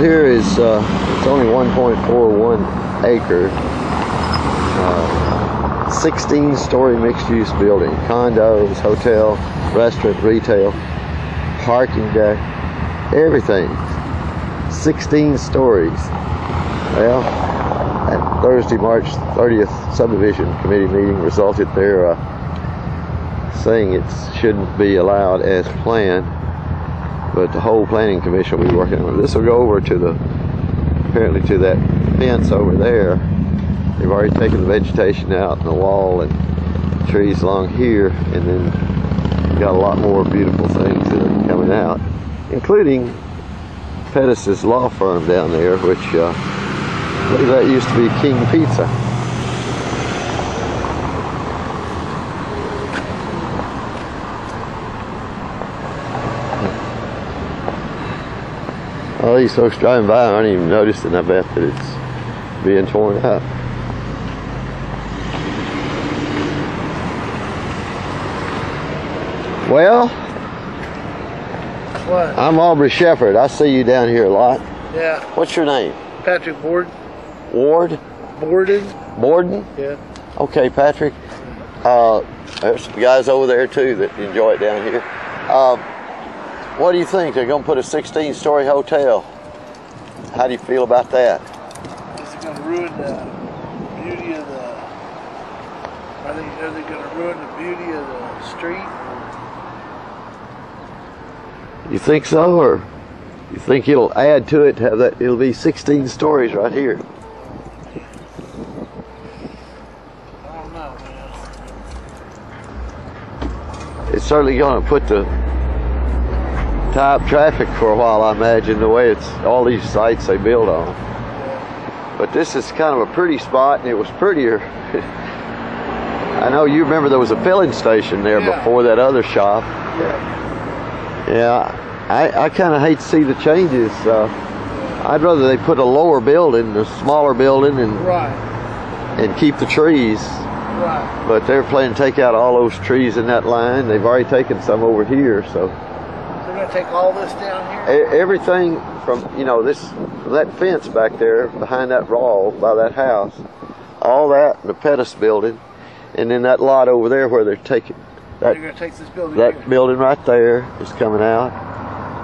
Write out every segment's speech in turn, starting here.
here is it's only 1.41 acre, 16-story mixed-use building, condos, hotel, restaurant, retail, parking deck, everything. 16 stories. Well, at Thursday, March 30th subdivision committee meeting resulted there saying it shouldn't be allowed as planned, but the whole planning commission will be working on it. This will go over to the, apparently to that fence over there. They've already taken the vegetation out and the wall and trees along here, and then got a lot more beautiful things that are coming out, including Pettis' law firm down there, which I believe that used to be King Pizza. All these folks driving by aren't even noticing, I bet, that it's being torn up. Well, what? I'm Aubrey Shepherd. I see you down here a lot. Yeah. What's your name? Patrick Borden. Ward? Borden. Borden? Yeah. Okay, Patrick. There's some guys over there too that enjoy it down here. What do you think? They're going to put a 16-story hotel. How do you feel about that? Is it going to ruin the beauty of the... Are they going to ruin the beauty of the street? You think so, or you think it'll add to it to have that? It'll be 16 stories right here. I don't know, man. It's certainly going to put the tie up traffic for a while, I imagine, the way it's all these sites they build on. But this is kind of a pretty spot, and it was prettier. I know you remember there was a filling station there before that other shop. Yeah, I kind of hate to see the changes. I'd rather they put a lower building, a smaller building, and keep the trees. Right. But they're planning to take out all those trees in that line. They've already taken some over here, so. They're going to take all this down here? Everything from, you know, this, from that fence back there behind that wall by that house, all that, the Pettis building, and then that lot over there where they're taking that. They're going to take this building. That building right there is coming out.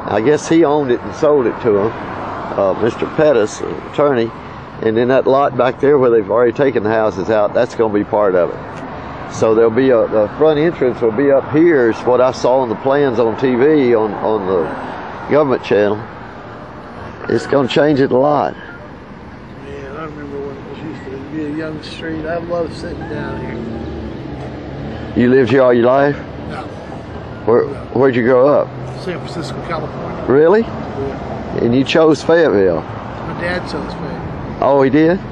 I guess he owned it and sold it to him, Mr. Pettis, an attorney. And then that lot back there where they've already taken the houses out, that's going to be part of it. So there'll be the front entrance will be up here, is what I saw on the plans on TV on the government channel. It's going to change it a lot. Man, I remember when it was used to be a young street. I love sitting down here. You lived here all your life? No. Where'd you grow up? San Francisco, California. Really? Yeah. And you chose Fayetteville? My dad chose Fayetteville. Oh, he did? Yeah.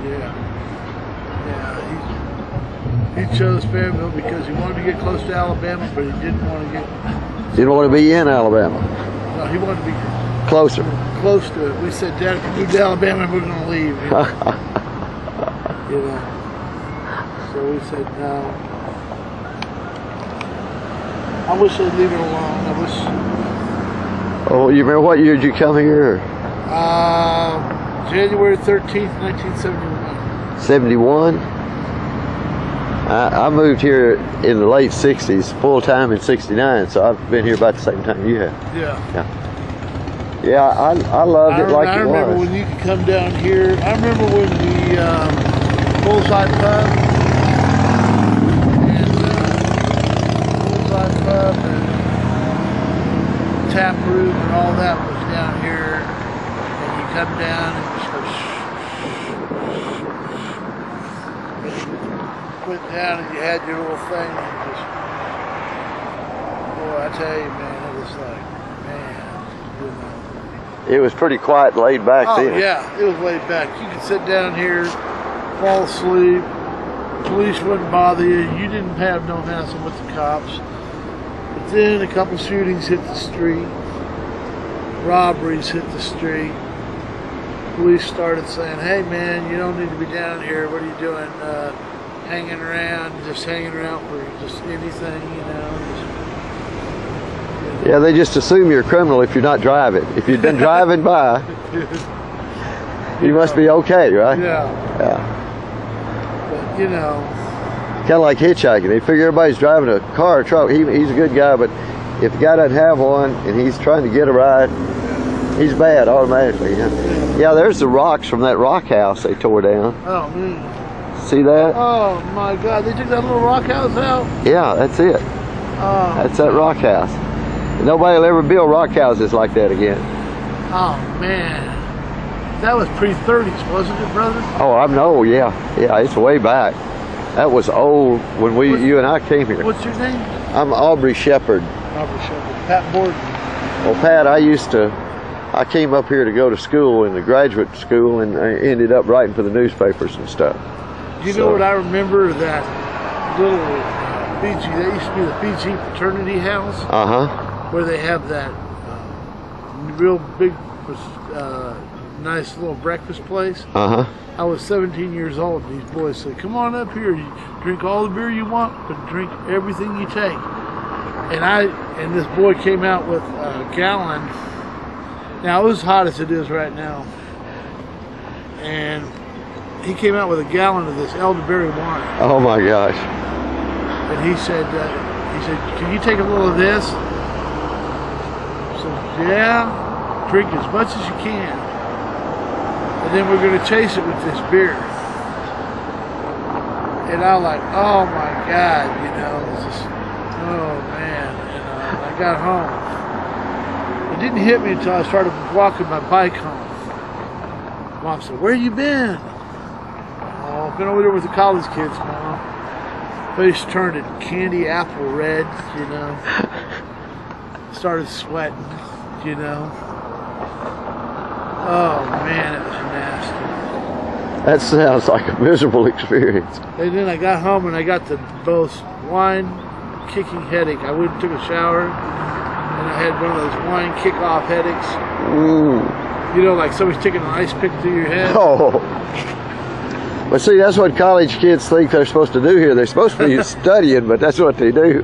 He chose Fayetteville because he wanted to get close to Alabama, but he didn't want to get... Didn't want to be in Alabama? No, he wanted to be... Closer? Close to it. We said, Dad, if we move to Alabama, we're going to leave. You know? You know? So we said, no. I wish they'd leave it alone. I wish... Oh, you remember what year did you come here? January 13th, 1971. 71? I moved here in the late 60s, full time in 69, so I've been here about the same time you have. Yeah. Yeah, I loved it like it was. I remember when you could come down here. I remember when the Bullseye Pub and Tap Room and all that was down here. And you come down and just go went down and you had your little thing and just, boy, I tell you, man, it was like, man, you know. It was pretty quiet and laid back then. Oh, yeah, it was laid back. You could sit down here, fall asleep, police wouldn't bother you, you didn't have no hassle with the cops. But then a couple shootings hit the street, robberies hit the street. Police started saying, hey man, you don't need to be down here, what are you doing? Hanging around for just anything, you know. Yeah, they just assume you're a criminal if you're not driving. If you've been driving by. You must be okay, right? Yeah. Yeah. But, you know. Kind of like hitchhiking. They figure everybody's driving a car or truck. He's a good guy, but if the guy doesn't have one and he's trying to get a ride, he's bad automatically. Yeah, there's the rocks from that rock house they tore down. Oh, man. See that? Oh, my God. They took that little rock house out? Yeah, that's it. Oh. That's that rock house. Nobody will ever build rock houses like that again. Oh, man. That was pre-30s, wasn't it, brother? Oh, I know, yeah. Yeah, it's way back. That was old when you and I came here. What's your name? I'm Aubrey Shepherd. Aubrey Shepherd. Pat Borden. Well, Pat, I came up here to go to school in the graduate school, and I ended up writing for the newspapers and stuff. You know what I remember? That little Fiji, that used to be the Fiji fraternity house. Where they have that real big, nice little breakfast place. I was 17 years old, and these boys said, "Come on up here. You drink all the beer you want, but drink everything you take." And this boy came out with a gallon. Now it was hot as it is right now, and he came out with a gallon of this elderberry wine. Oh my gosh! And he said, "Can you take a little of this?" I said, "Yeah, drink as much as you can. And then we're going to chase it with this beer." And I was like, oh my God, you know, oh man. And I got home. It didn't hit me until I started walking my bike home. Mom said, "Where you been?" "Oh, I've been over there with the college kids, Mom." Face turned it candy apple red, you know. Started sweating, you know. Oh man, it was nasty. That sounds like a miserable experience. And then I got home and I got the most wine-kicking headache. I went and took a shower, and I had one of those wine kick-off headaches. You know, like somebody's taking an ice pick through your head. Oh. But see, that's what college kids think they're supposed to do here. They're supposed to be studying, but that's what they do.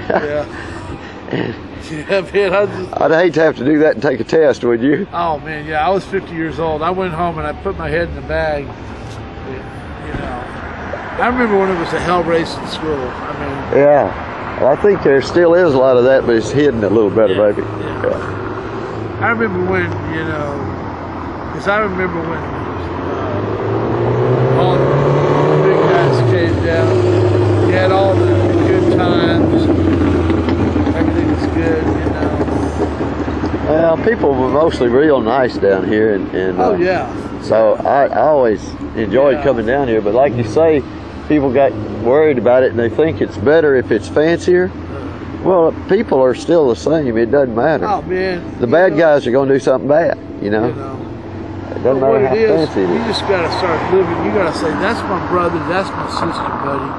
Yeah. Yeah, man, I'd hate to have to do that and take a test, would you? Oh man, yeah, I was 50 years old. I went home and I put my head in the bag. You know, I remember when it was a hell race in school. I mean, yeah, well, I think there still is a lot of that, but it's hidden a little better, maybe. Yeah. I remember when, you know, because I remember when all the big guys came down. You had all the good times. Everything was good, you know. Well, people were mostly real nice down here, and oh yeah. So I always enjoyed coming down here. But like you say, people got worried about it, and they think it's better if it's fancier. Well, people are still the same. It doesn't matter. Oh man. The bad guys are going to do something bad, you know. It doesn't matter how fancy it is. You just got to start living. You got to say, "That's my brother. That's my sister, buddy."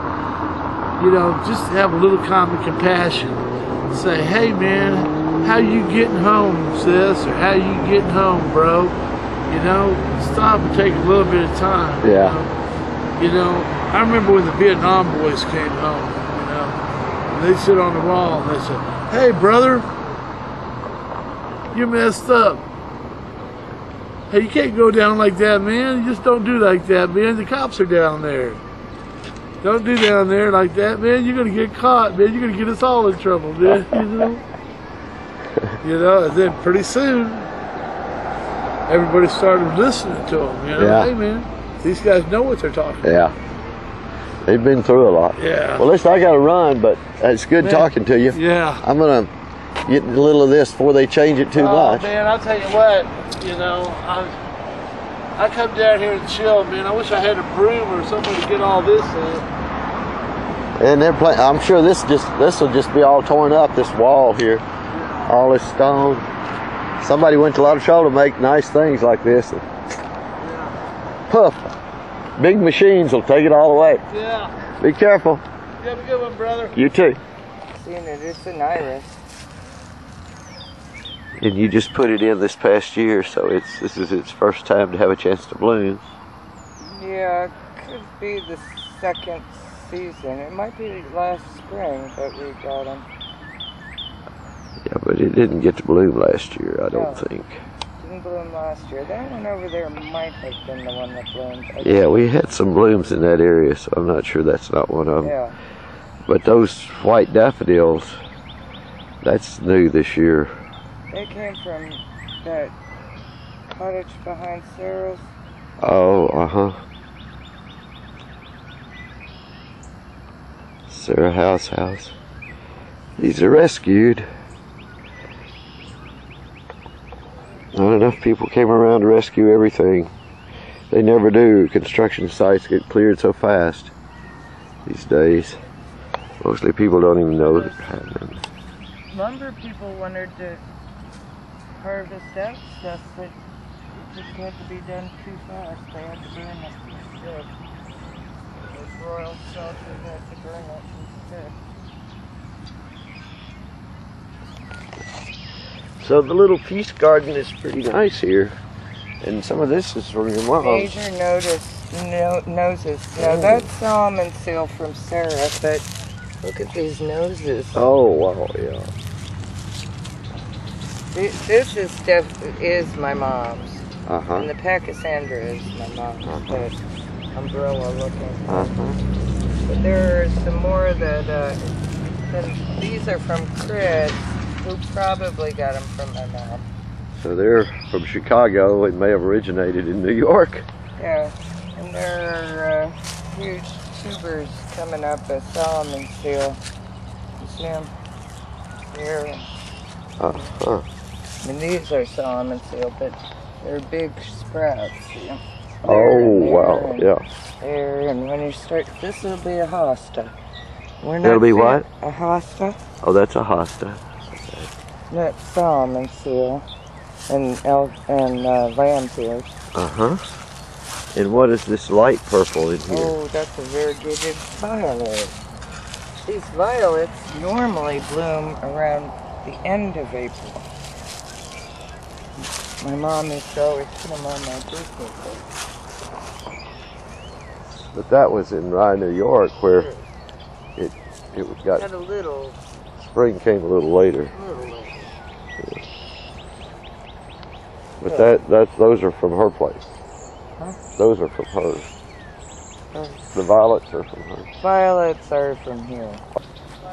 You know, just have a little common compassion. Say, "Hey man, how you getting home, sis?" Or "How you getting home, bro?" You know, stop and take a little bit of time. Yeah. You know, I remember when the Vietnam boys came home, you know, and they'd sit on the wall and they said, "Hey brother, you messed up. Hey, you can't go down like that, man. You just don't do like that, man. The cops are down there. Don't do down there like that, man. You're gonna get caught, man. You're gonna get us all in trouble, man." You know. You know, and then pretty soon, everybody started listening to them. You know, yeah. Hey man, these guys know what they're talking about. Yeah. They've been through a lot. Yeah. Well, listen, I got to run, but it's good talking to you. Yeah. I'm gonna get a little of this before they change it too much. Oh man, I'll tell you what. You know, I come down here and chill, man. I wish I had a broom or something to get all this in. And they're playing. I'm sure this will just be all torn up. This wall here, all this stone. Somebody went to a lot of trouble to make nice things like this. And poof, big machines will take it all away. Yeah. Be careful. You have a good one, brother. You too. Seeing it, it's an iris. And you just put it in this past year, so this is its first time to have a chance to bloom. Yeah, it could be the second season. It might be last spring that we got them. Yeah, but it didn't get to bloom last year, I don't think. Didn't bloomed last year. That one over there might have been the one that bloomed. Yeah, we had some blooms in that area, so I'm not sure that's not one of them. Yeah. But those white daffodils, that's new this year. They came from that cottage behind Sarah's. Oh, uh-huh. Sarah House. These are rescued. Not enough people came around to rescue everything. They never do. Construction sites get cleared so fast these days. Mostly people don't even know that happening. Lumber people wanted to harvest that stuff, but it just had to be done too fast. They had to burn it instead. Those royal soldiers had to burn it instead. So the little peace garden is pretty nice here. And some of this is from your mom. Major noses. Now that's almond seal from Sarah, but look at these noses. Oh, wow, yeah. This is my mom's. Uh-huh. And the Pachysandra is my mom's. That umbrella looking. Uh-huh. But there are some more that, these are from Chris, who probably got them from my mom. So they're from Chicago and may have originated in New York. Yeah, and there are huge tubers coming up as Solomon seal. You see them here? Uh-huh. I mean, these are Solomon seal, but they're big sprouts. See 'em? Oh, wow, yeah. There, and when you start, this will be a hosta. It'll be what? A hosta. Oh, that's a hosta. That's Solomon seal and lamb's ears. Uh-huh. And what is this light purple in here? Oh, that's a variegated violet. These violets normally bloom around the end of April. My mom used to always put them on my birthday cake. But that was in Rye, New York, where it got Had a little spring came a little later. later. But those are from her place. Huh? Those are from hers. The violets are from hers. Violets are from here. I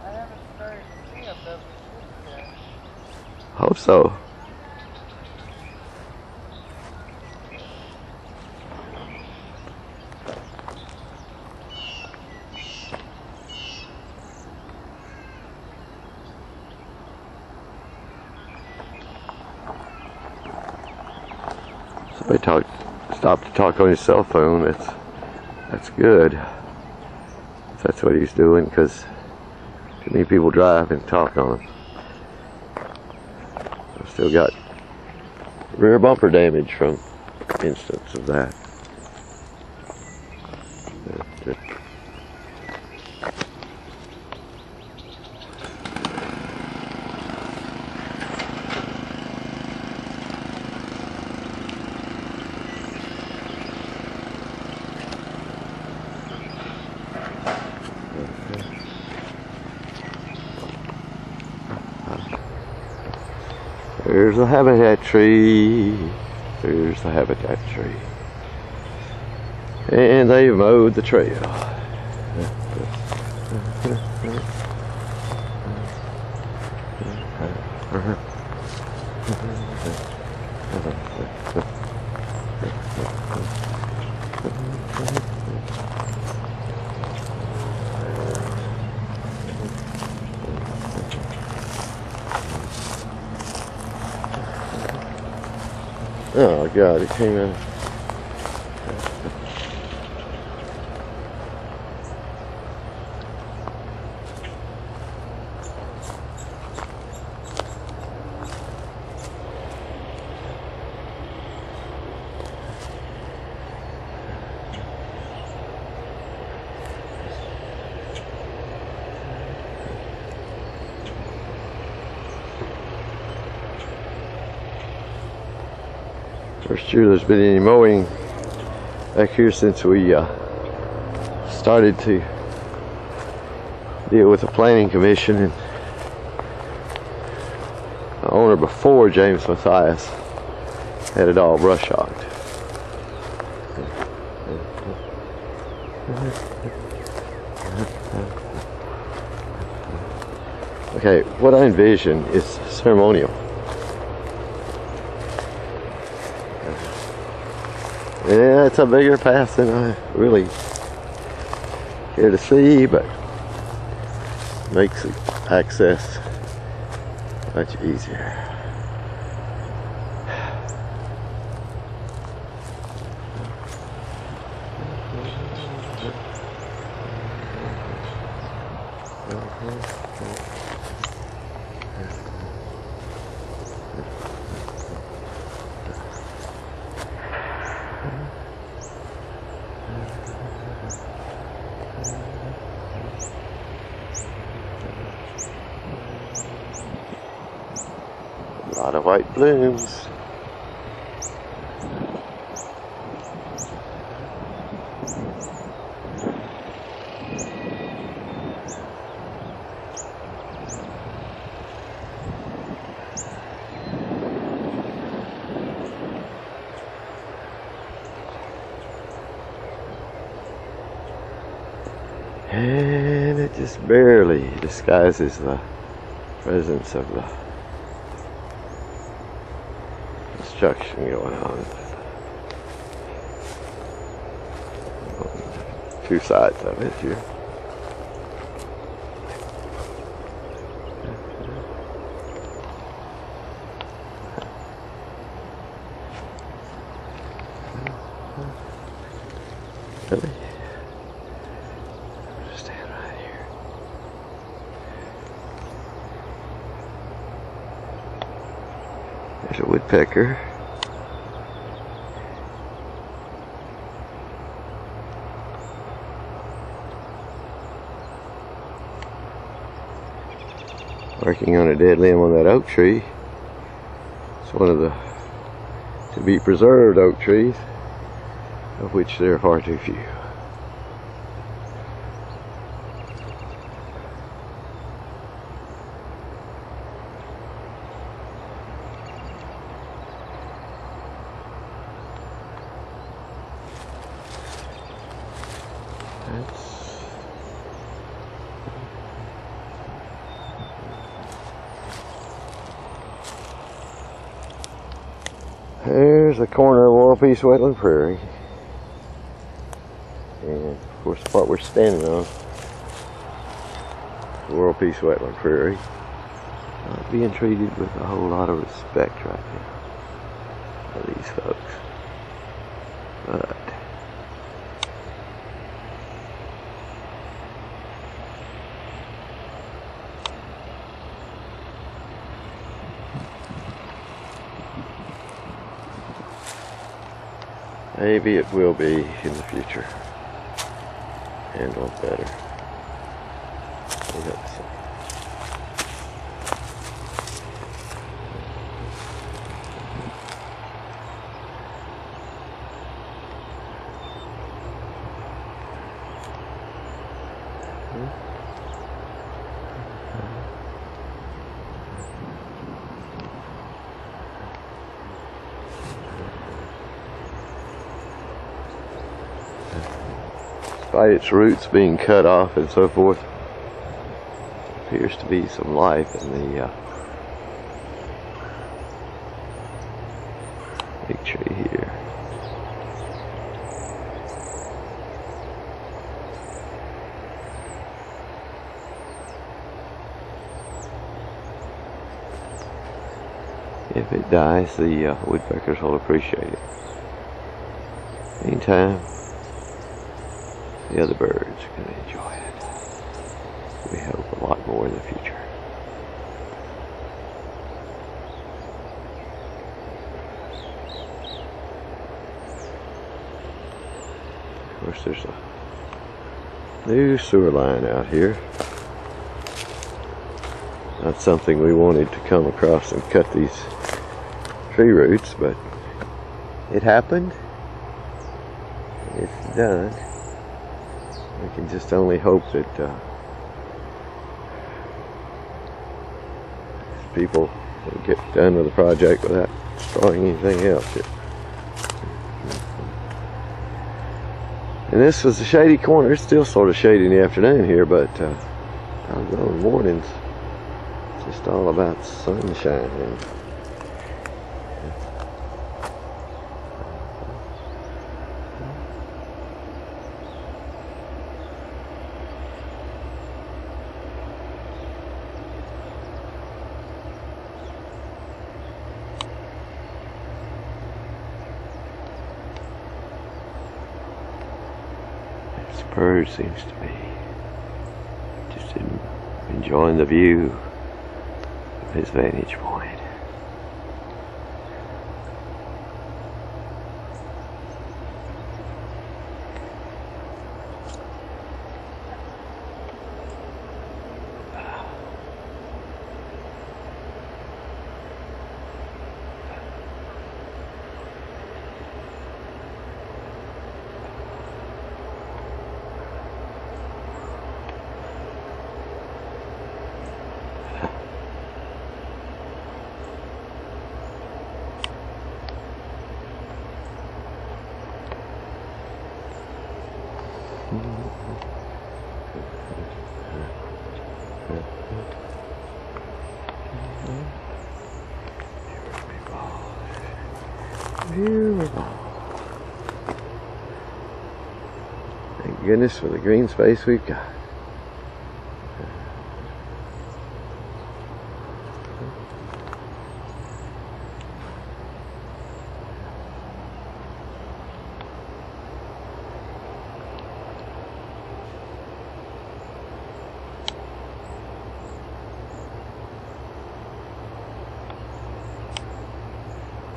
haven't started to see them, but we should. Hope so. Somebody stopped to talk on his cell phone. That's good. That's what he's doing, because too many people drive and talk on him. I've still got rear bumper damage from instance of that. There's the habitat tree. There's the habitat tree. And they've mowed the trail. Oh God, it came in. First year there's been any mowing back here since we started to deal with the planning commission, and the owner or before James Matthias had it all brush hogged. Okay, what I envision is ceremonial. Yeah, it's a bigger path than I really care to see, but makes access much easier. A lot of white blooms. And it just barely disguises the presence of the construction going on. Two sides of it here. Really? Stand right here. There's a woodpecker. Working on a dead limb on that oak tree. It's one of the to be preserved oak trees, of which there are far too few. There's the corner of World Peace Wetland Prairie. And of course the part we're standing on, the World Peace Wetland Prairie, not being treated with a whole lot of respect right now by these folks. But maybe it will be in the future. Handled better. We hope so. Despite its roots being cut off and so forth, appears to be some life in the big tree here. If it dies, the woodpeckers will appreciate it. Meantime, the other birds can enjoy it. We hope a lot more in the future. Of course, there's a new sewer line out here. Not something we wanted to come across and cut these tree roots, but it happened. It's done. We can just only hope that people and get done with the project without destroying anything else here. And this was a shady corner. It's still sort of shady in the afternoon here, but I don't know, in the mornings it's just all about sunshine. Bird seems to be just enjoying the view of his vantage point. Beautiful. Thank goodness for the green space we've got.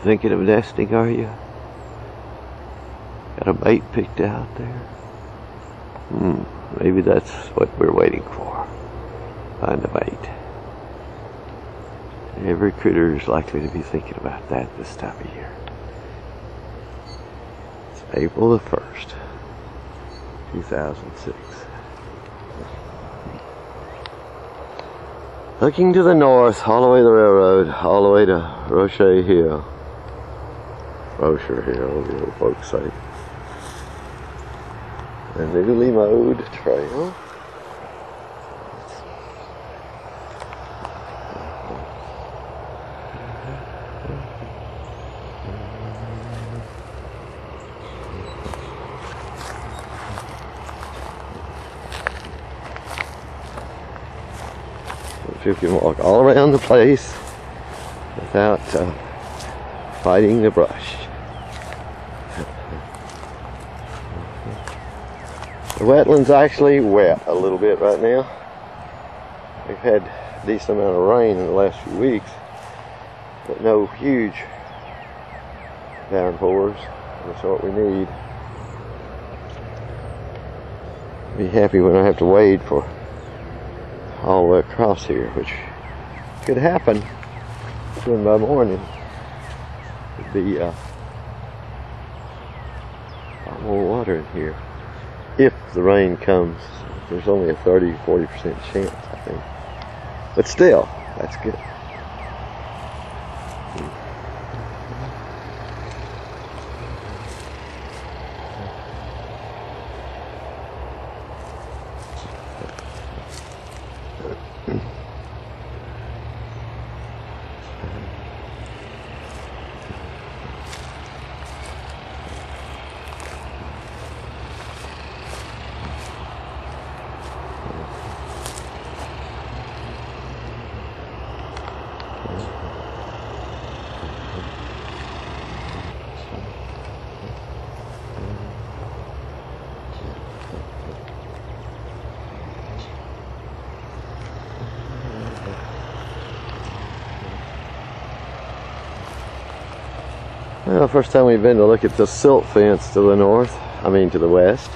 Thinking of nesting, are you? Got a bait picked out there? Maybe that's what we're waiting for. Find a bait. Every critter is likely to be thinking about that this time of year. It's April the 1st, 2006. Looking to the north, all the way to the railroad, all the way to Rocher Hill. Rocher Hill, the old folks say. A newly mowed trail. You can walk all around the place without fighting the brush. The wetland's actually wet a little bit right now. We've had a decent amount of rain in the last few weeks, but no huge downpours. That's what we need. Be happy when I have to wade for all the way across here, which could happen soon by morning. It'd be a lot more water in here if the rain comes. There's only a 30-40% chance, I think, but still, that's good. Well, first time we've been to look at the silt fence to the north, to the west.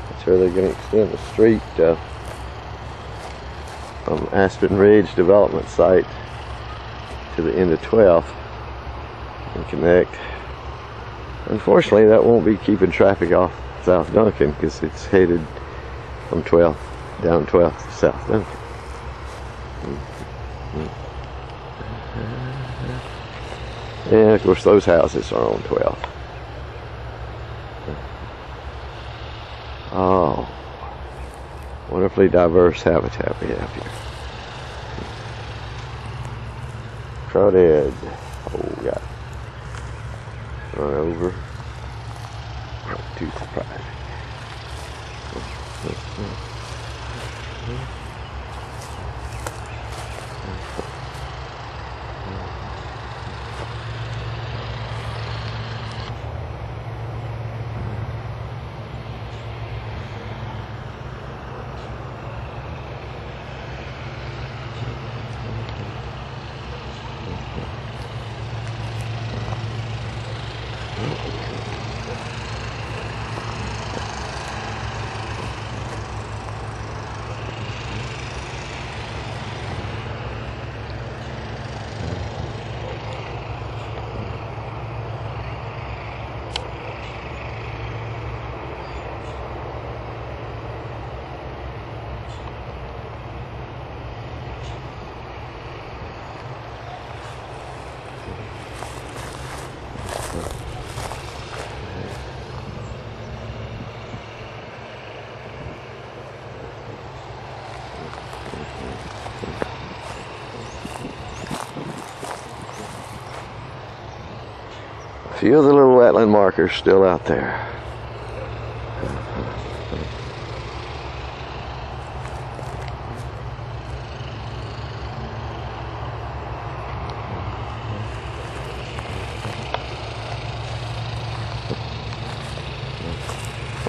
That's where they're going to extend the street from Aspen Ridge development site to the end of 12th and connect. Unfortunately, that won't be keeping traffic off South Duncan because it's headed from 12th, down 12th to South Duncan. And of course those houses are on 12th. Oh, wonderfully diverse habitat we have here. Crawdad. Oh, got run over. Not too surprised. A few of the little wetland markers still out there.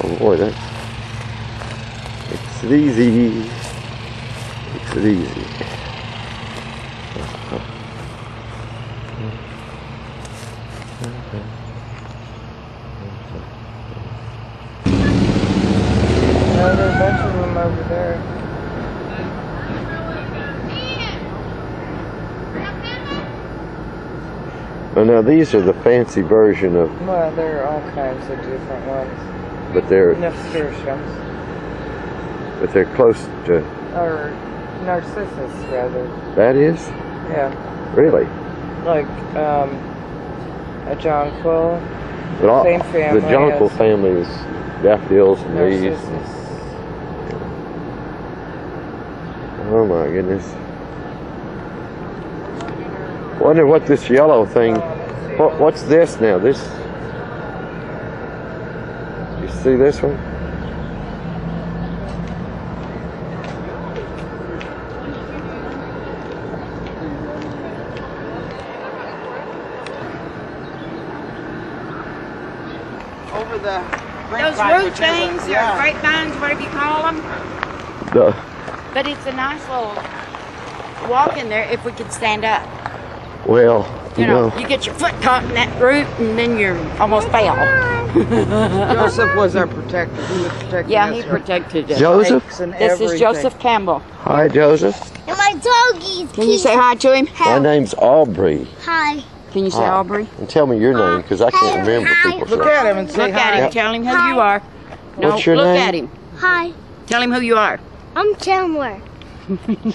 Oh boy, that makes it easy. Makes it easy. No, there are a bunch of them over there. Oh, now these are the fancy version of, Well, there are all kinds of different ones. but they're Nasturtiums. close to. Or narcissus, rather. That is Yeah. really. Like, a jonquil. But all, Same family the jonquil as family is daffodils and these. Narcissus. Oh my goodness. Wonder what this yellow thing. What's this now? This. You see this one? Over the Those root things, or grapevines, whatever you call them. The. But it's a nice little walk in there if we could stand up. Well, You know, you get your foot caught in that root and then you're almost fell. Joseph was our protector. He was protecting Yeah, us he from protected us. Joseph? snakes and This is everything. Joseph Campbell. Hi, Joseph. And my doggies. Can you say hi to him? My name's Aubrey. Hi. Can you say Hi. Aubrey? And tell me your name, because I can't remember people's Look names. at him and say Look at hi. him. Tell him who you are. No, What's your look name? at him. Hi. Tell him who you are. I'm Chandler. Thank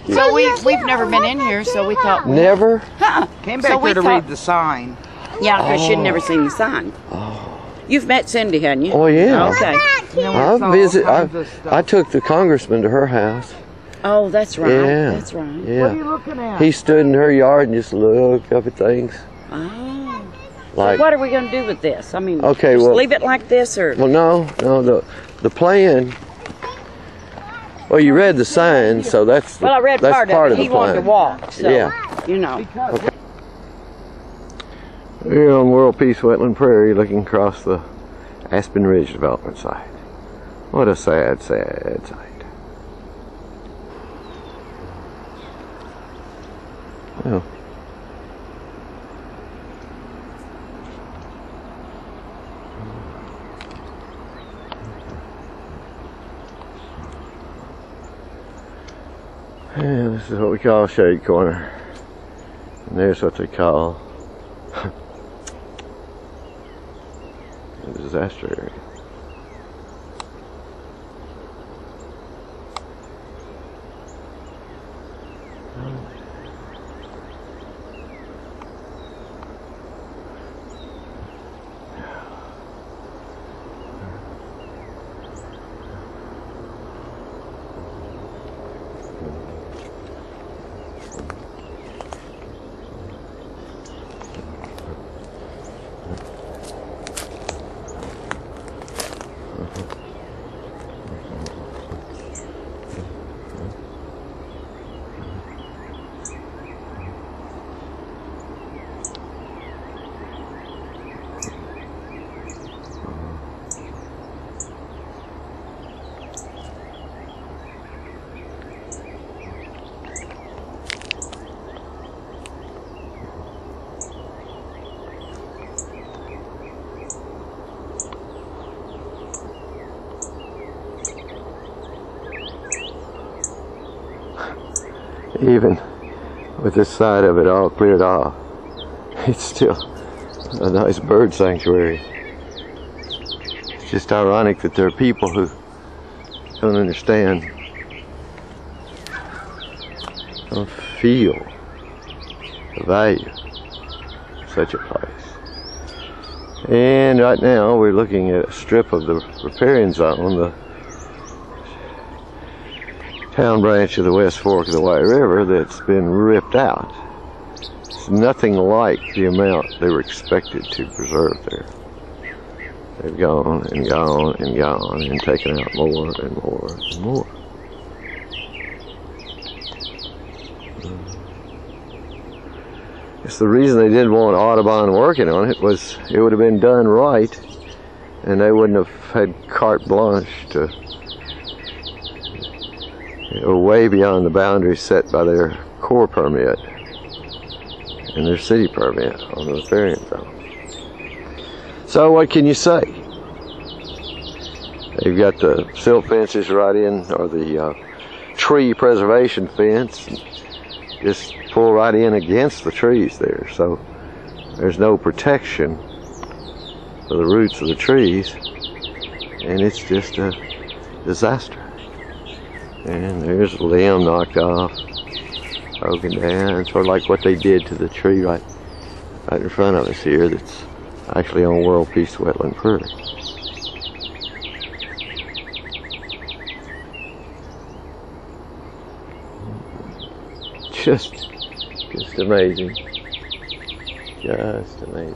you. So we've never been in here, so we thought, Never? huh? Came So back we here to thought- read the sign. Yeah, because she'd never seen the sign. You've met Cindy, hadn't you? Oh, yeah. Okay. You know, we I saw all visit. kinds of stuff. I took the congressman to her house. Oh, that's right. Yeah. That's right. What are Yeah. you looking at? He stood in her yard and just looked up at things. Oh. Like, What are we going to do with this? I mean, Okay, just well- leave it like this, or well, no. The plan. Well, you read the sign, so that's the, well, I read that's part of it. the He wanted to plan. walk, so Yeah. you know. Because We're on World Peace Wetland Prairie, looking across the Aspen Ridge development site. What a sad, sad sight. Well. Yeah, this is what we call a shade corner. And there's what they call a disaster area. even with this side of it all cleared off, it's still a nice bird sanctuary. It's just ironic that there are people who don't understand, don't feel the value of such a place. And right now we're looking at a strip of the riparian zone, the town branch of the West Fork of the White River that's been ripped out. It's nothing like the amount they were expected to preserve there. They've gone and gone and gone and taken out more and more and more. It's the reason they didn't want Audubon working on it was it would have been done right, and they wouldn't have had carte blanche to way beyond the boundaries set by their Corps permit and their city permit on the riparian zone. So what can you say? They've got the silt fences right in, or the tree preservation fence, just pull right in against the trees there, so there's no protection for the roots of the trees, and it's just a disaster. And there's a limb knocked off, broken down, sort of like what they did to the tree right in front of us here that's actually on World Peace Wetland Prairie. Just amazing. Just amazing.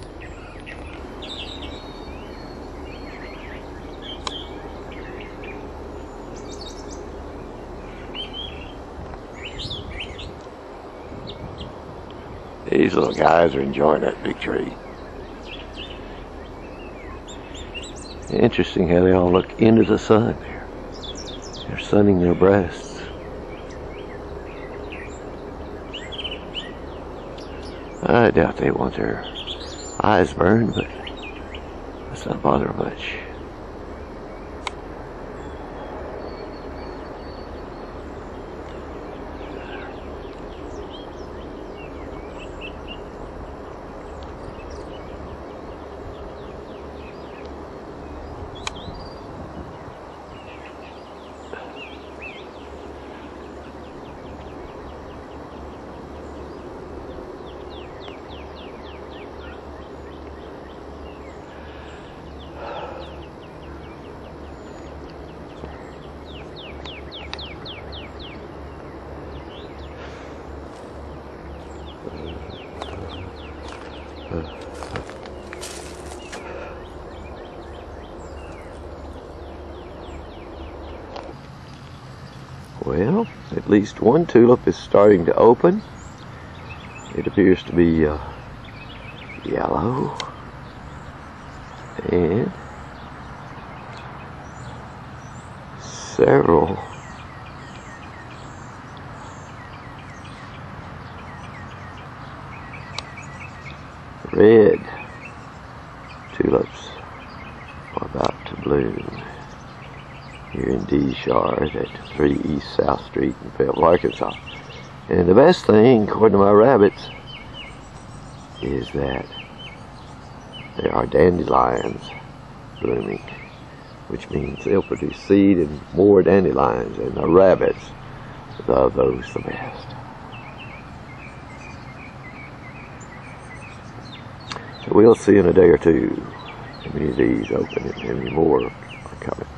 These little guys are enjoying that big tree. Interesting how they all look into the sun there. They're sunning their breasts. I doubt they want their eyes burned, but that's not bother much. Well, at least one tulip is starting to open. It appears to be yellow, and several red tulips are about to bloom here in D-Shard at 3 East South Street in Fayetteville, Arkansas. And the best thing, according to my rabbits, is that there are dandelions blooming, which means they'll produce seed and more dandelions, and the rabbits love those the best. So we'll see in a day or two how many of these open and how many more are coming.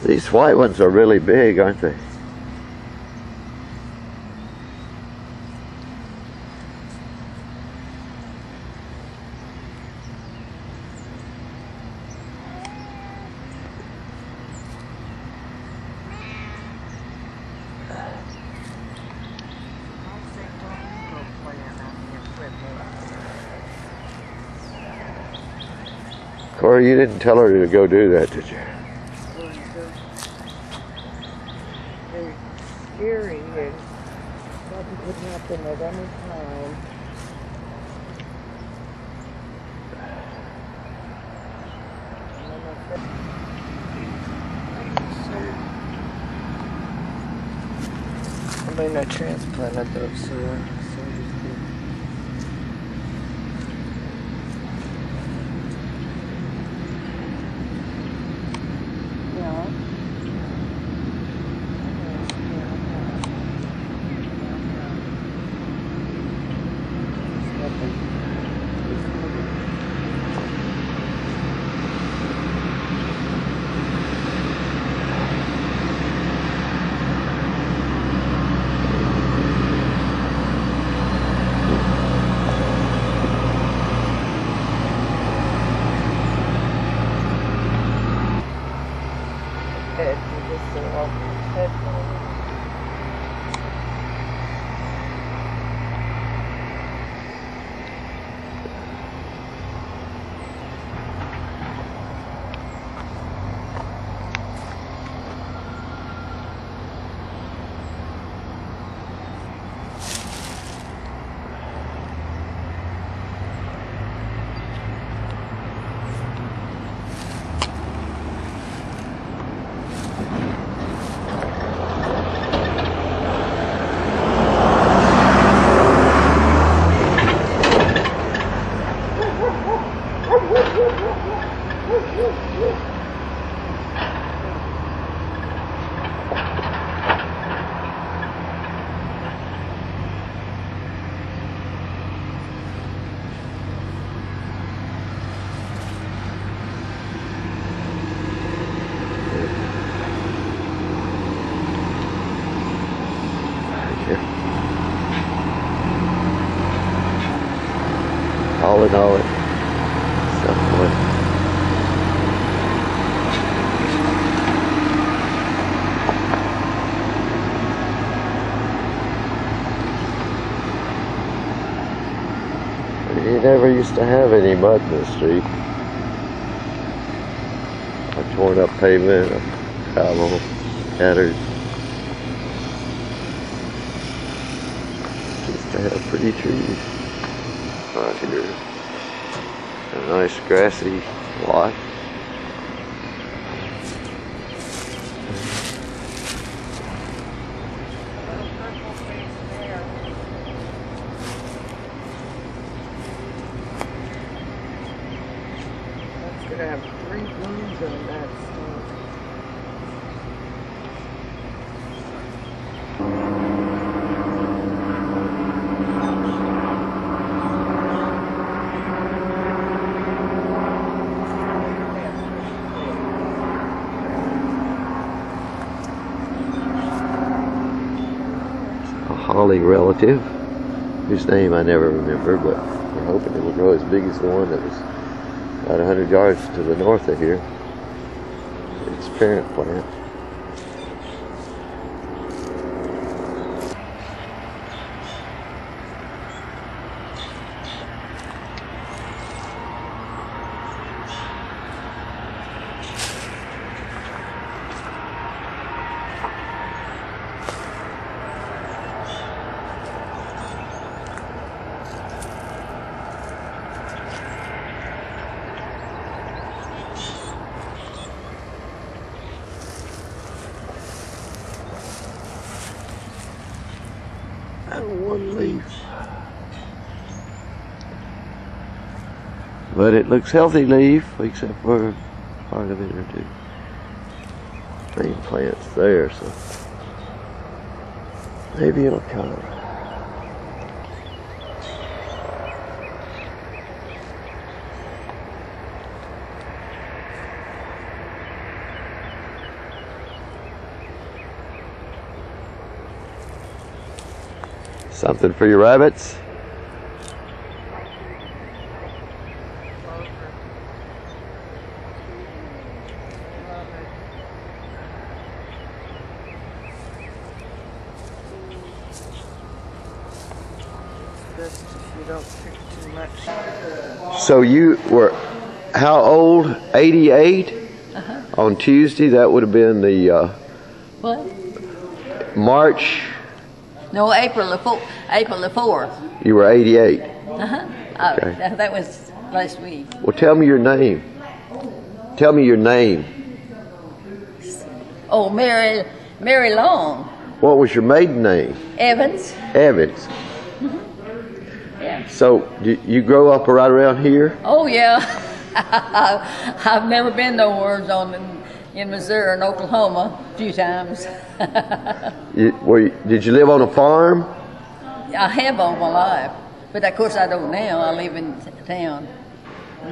These white ones are really big, aren't they? Corey, you didn't tell her to go do that, did you? They're scary and something could happen at any time. I mean, I transplanted those, so all in all, you never used to have any mud in the street. A torn up pavement, a gravel, scattered. Used to have pretty trees right here. A nice grassy lot. That's gonna have 3 blooms on that stuff. Holly relative, whose name I never remember, but we're hoping it will grow as big as the one that was about 100 yards to the north of here. Its parent plant. One leaf, but it looks healthy leaf except for part of it or two. Main plant's there, so maybe it'll come. Something for your rabbits. Just if you don't pick too much. So you were how old? 88? On Tuesday, that would have been the What? March. No, April the 4th. You were 88. Oh, Okay. that was last week. Well, tell me your name. Tell me your name. Oh, Mary Long. What was your maiden name? Evans. Evans. Yeah. So you grow up right around here? Oh, yeah. I've never been nowhere in Missouri and Oklahoma a few times. Did you live on a farm? I have all my life, but of course I don't now. I live in town.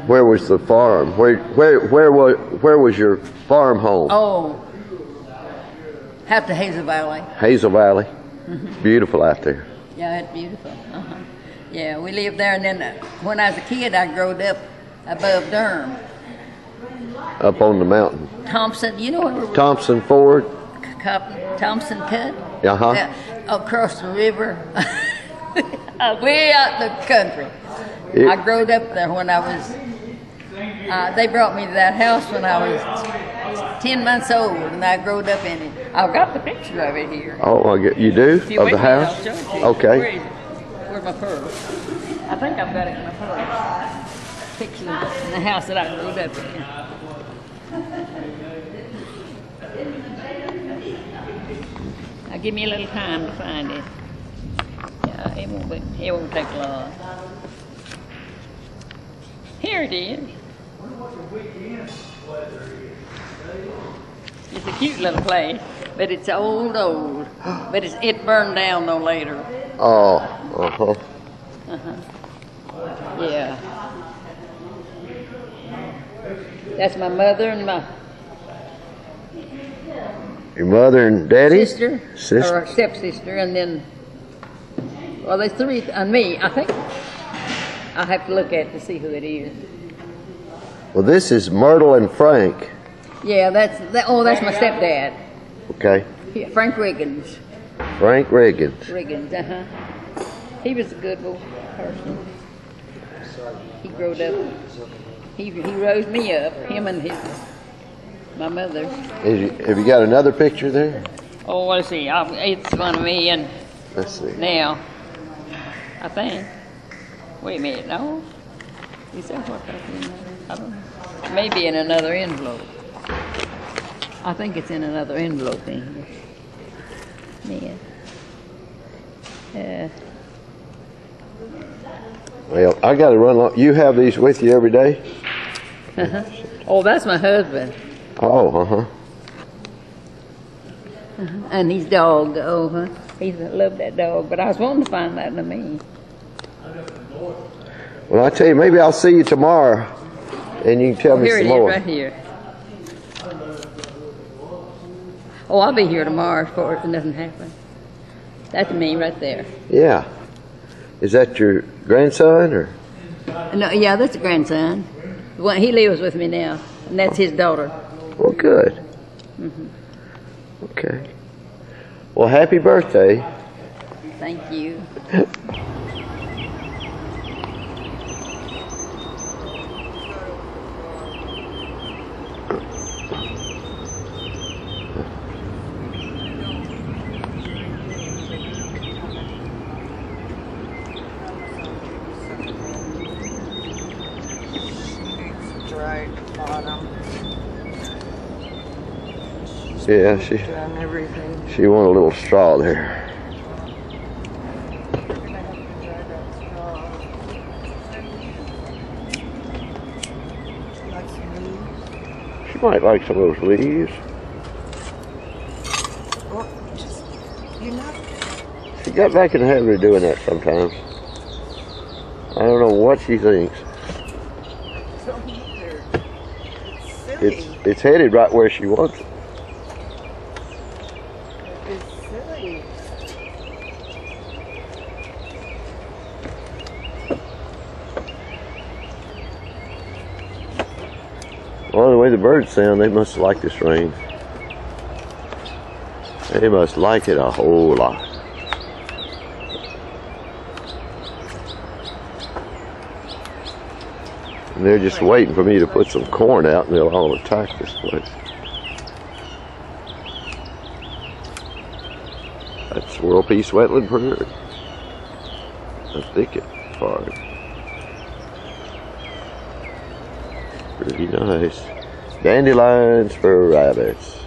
Where was the farm? Where was your farm home? Oh, half the Hazel Valley. Hazel Valley. It's beautiful out there. Yeah, it's beautiful. Yeah, we lived there, and then when I was a kid, I grew up above Durham. Up on the mountain. Thompson, you know where Thompson Ford. Thompson Cut? Uh-huh. Yeah, across the river. Way out in the country. I grew up there when I was, they brought me to that house when I was 10 months old, and I grew up in it. I've got the picture of it here. Oh, you do? If you Of wait the a minute, house? I'll show it to you. Okay. Where is it? Where's my purse? I think I've got it in my purse. Picture in the house that I grew up in. Now give me a little time to find it. Yeah, it won't take long. Here it is. It's a cute little place, but it's old. But it burned down though later. Oh, Yeah. That's my mother and my Your mother and daddy? sister. Sister. Or stepsister, and then, well, there's three, and me. I think I'll have to look at it to see who it is. Well, this is Myrtle and Frank. Yeah, that's my stepdad. Okay. Yeah, Frank Riggins. Frank Riggins. Riggins, He was a good little person. He grew up. He rose me up. Him and my mother. Have you got another picture there? Oh, let's see. It's going to be in Let's see. now. I think. Wait a minute. No. Is that what that's in there? I don't know. Maybe in another envelope. I think it's in another envelope in here. Yeah. Well, I got to run. You have these with you every day? Oh, that's my husband. Oh, And his dog. He loved that dog. But I was wanting to find that in me. Well, I tell you, maybe I'll see you tomorrow, and you can tell me Here some it is, more. right here. Oh, I'll be here tomorrow if nothing happens. That's me right there. Yeah. Is that your grandson or? No, yeah, that's a grandson. He lives with me now, and that's his daughter. Well, good. Okay. Well, happy birthday. Thank you. Yeah, Done everything. she want a little straw there. Like some leaves. She might like some of those leaves. Or just, you're not. She got back in the habit of doing that sometimes. I don't know what she thinks. Don't either. It's silly. It's headed right where she wants it. It's silly. Well, the way the birds sound, they must like this rain. They must like it a whole lot. And they're just waiting for me to put some corn out and they'll all attack this place. That's World Peace Wetland Prairie. The thicket part. Pretty nice. Dandelions for rabbits.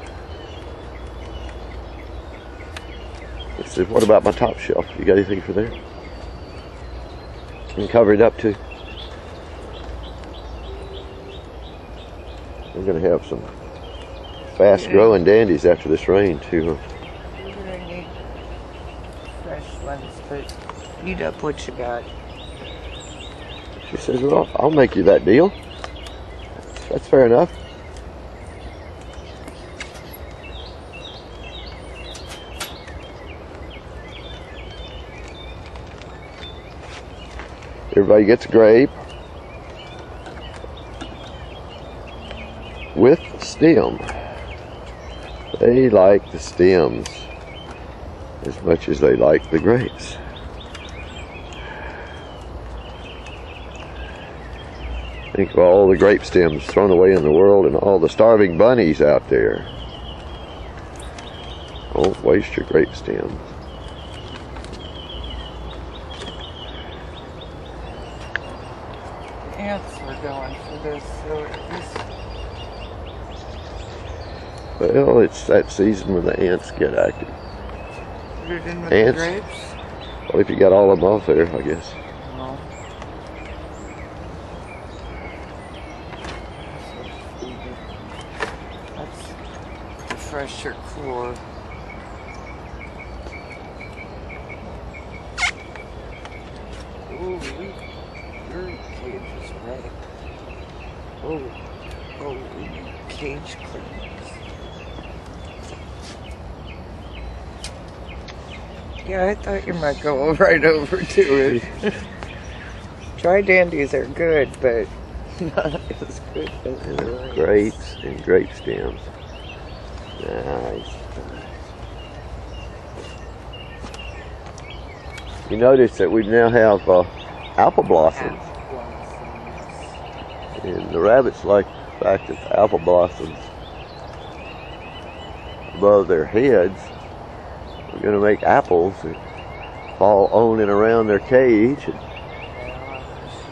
Let's see, what about my top shelf? You got anything for there? And cover it up too. We're going to have some fast growing dandies after this rain too. You're gonna need fresh ones, but eat up what you got. She says, well, I'll make you that deal. That's fair enough. Everybody gets a grape with stem. They like the stems as much as they like the grapes. Think of all the grape stems thrown away in the world and all the starving bunnies out there. Don't waste your grape stems. Ants were going for this, so at least. Well, it's that season when the ants get active. Put it in with Ants? the grapes? Well, if you got all of them off there, I guess. No. That's the fresher core. Ooh, your cage is wrecked. Oh, we need cage cleaners. Yeah, I thought you might go right over to it. Dry dandies are good, but not as good as the Grapes and grape stems. Nice. You notice that we now have apple blossoms. And the rabbits like the fact that the apple blossoms above their heads. We're going to make apples that fall on and around their cage. And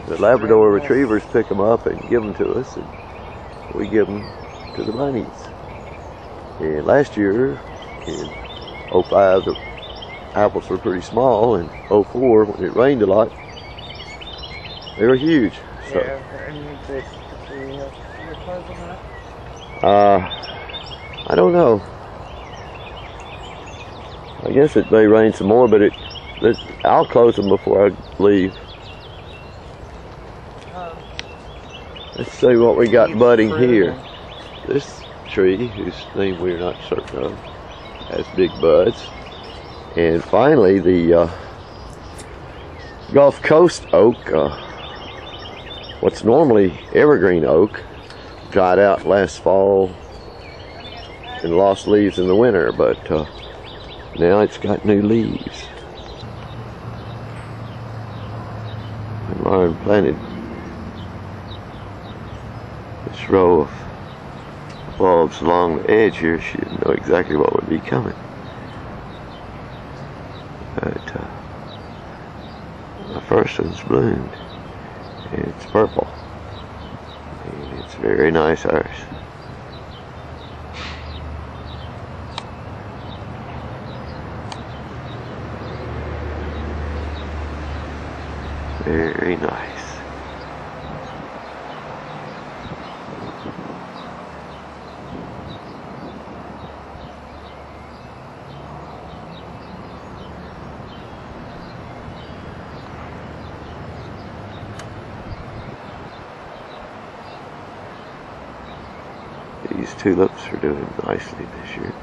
the Labrador retrievers pick them up and give them to us, and we give them to the bunnies. And last year, in 05, the apples were pretty small, and 04, when it rained a lot, they were huge. So, I don't know. I guess it may rain some more, but I'll close them before I leave. Let's see what we got budding here. This tree, whose name we're not certain of, has big buds. And finally, the Gulf Coast oak, what's normally evergreen oak, dried out last fall and lost leaves in the winter, but now it's got new leaves. And Lauren planted this row of bulbs along the edge here. She didn't know exactly what would be coming. But the first one's bloomed. And it's purple. And it's very nice ours. Very nice. These tulips are doing nicely this year.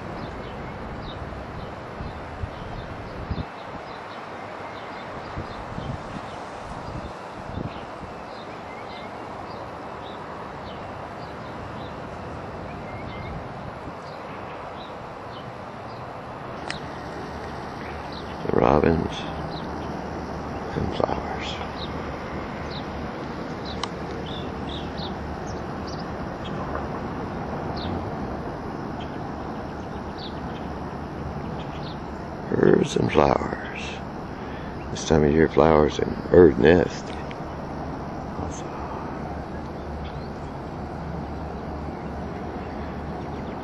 robins and flowers. Birds and flowers. This time of year, flowers and bird nest. Also.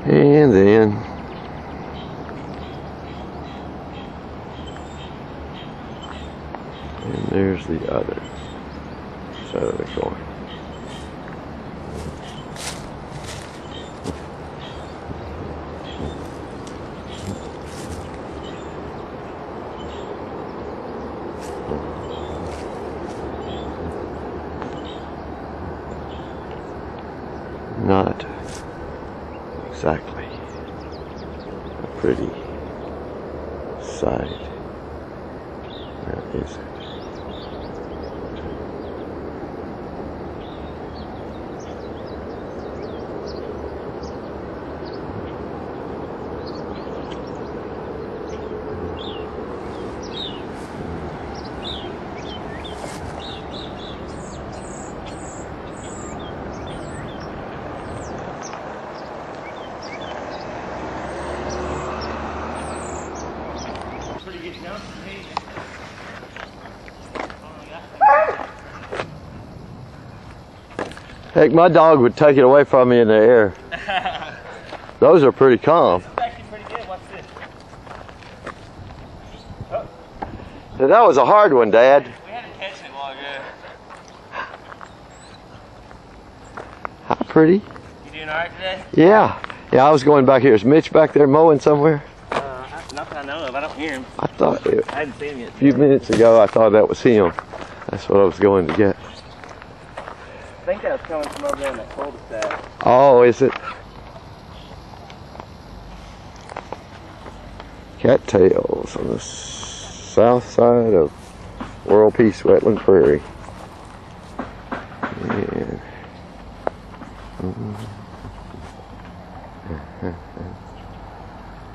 And then there's the other side of the coin. Not exactly a pretty sight, now is it? Heck, my dog would take it away from me in the air. Those are pretty calm. This is actually pretty good. What's this? Oh. So that was a hard one, Dad. We had to catch it a while ago. How pretty. You doing alright today? Yeah. Yeah, I was going back here. Is Mitch back there mowing somewhere? Not that I know of. I don't hear him. I thought it, I hadn't seen him yet. a few minutes ago I thought that was him. That's what I was going to get. I think that was coming from over there in that cul-de-sac. Oh, is it? Cattails on the south side of World Peace Wetland Prairie. And,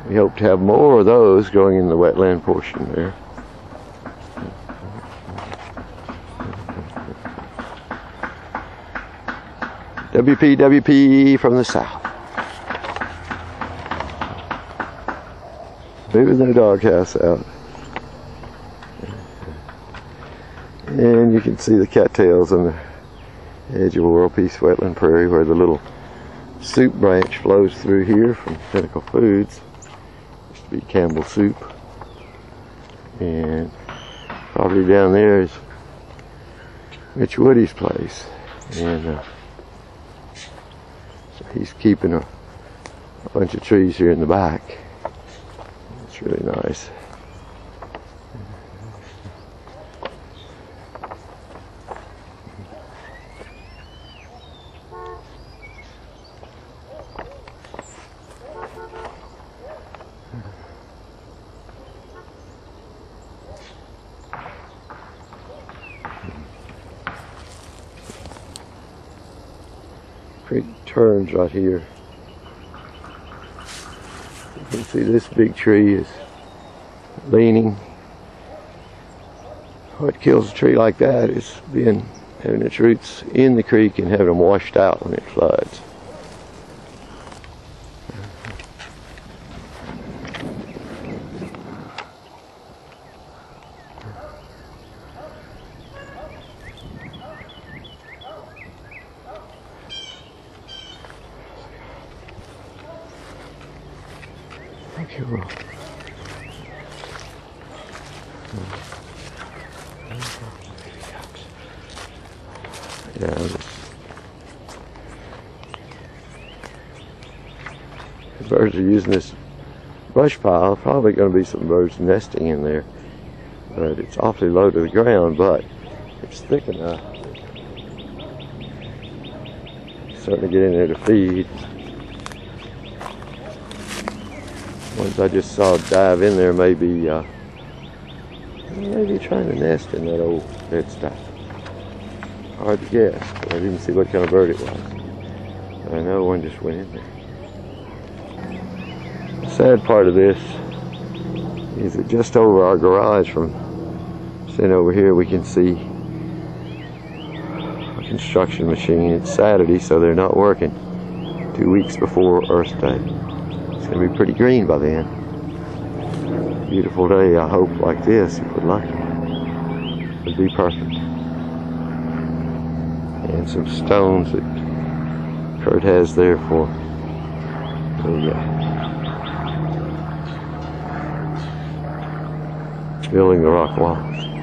we hope to have more of those going in the wetland portion there. WPWP from the south. Moving the doghouse out. And you can see the cattails on the edge of World Peace Wetland Prairie where the little soup branch flows through here from Pinnacle Foods. Used to be Campbell Soup. And probably down there is Mitch Woody's place. And so he's keeping a bunch of trees here in the back. It's really nice. Creek turns right here. You can see this big tree is leaning. What kills a tree like that is having its roots in the creek and having them washed out when it floods. Okay, well. Yeah, the birds are using this brush pile. Probably going to be some birds nesting in there, but it's awfully low to the ground, but it's thick enough. Starting to get in there to feed. Ones I just saw dive in there maybe trying to nest in that old dead stuff. Hard to guess, but I didn't see what kind of bird it was. But I know one just went in there. The sad part of this is it just over our garage. From sitting over here we can see a construction machine. It's Saturday, so they're not working. 2 weeks before Earth Day. It's going to be pretty green by then. Beautiful day, I hope, like this, if we're lucky. Would be perfect. And some stones that Kurt has there for building the rock walls.